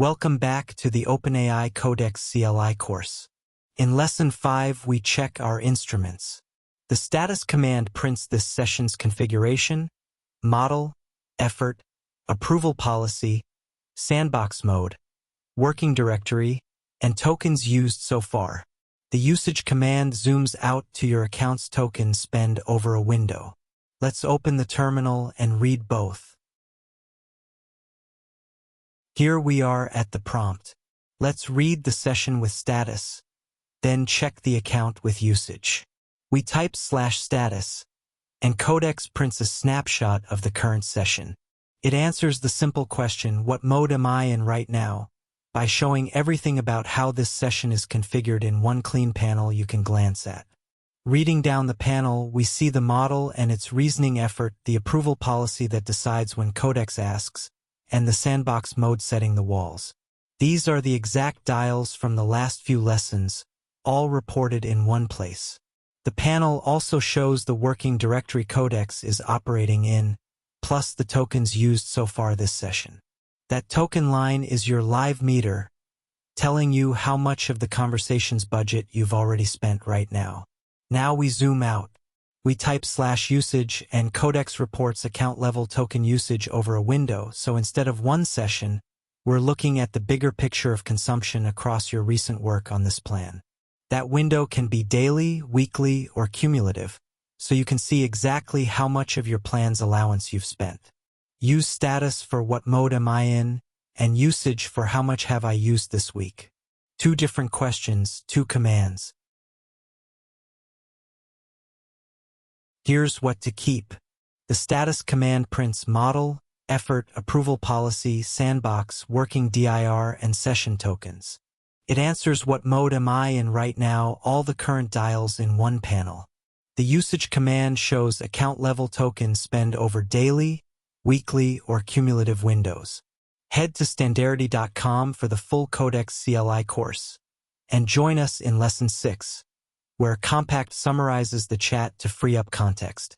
Welcome back to the OpenAI Codex CLI course. In Lesson 5, we check our instruments. The status command prints this session's configuration, model, effort, approval policy, sandbox mode, working directory, and tokens used so far. The usage command zooms out to your account's token spend over a window. Let's open the terminal and read both. Here we are at the prompt. Let's read the session with status, then check the account with usage. We type /status, and Codex prints a snapshot of the current session. It answers the simple question, what mode am I in right now, by showing everything about how this session is configured in one clean panel you can glance at. Reading down the panel, we see the model and its reasoning effort, the approval policy that decides when Codex asks, and the sandbox mode setting the walls. These are the exact dials from the last few lessons, all reported in one place. The panel also shows the working directory Codex is operating in, plus the tokens used so far this session. That token line is your live meter, telling you how much of the conversation's budget you've already spent right now. Now we zoom out. We type /usage and Codex reports account-level token usage over a window, so instead of one session, we're looking at the bigger picture of consumption across your recent work on this plan. That window can be daily, weekly, or cumulative, so you can see exactly how much of your plan's allowance you've spent. Use status for what mode am I in, and usage for how much have I used this week. Two different questions, two commands. Here's what to keep. The status command prints model, effort, approval policy, sandbox, working dir, and session tokens. It answers what mode am I in right now, all the current dials in one panel. The usage command shows account-level tokens spend over daily, weekly, or cumulative windows. Head to Standarity.com for the full Codex CLI course, and join us in Lesson 6, where Compact summarizes the chat to free up context.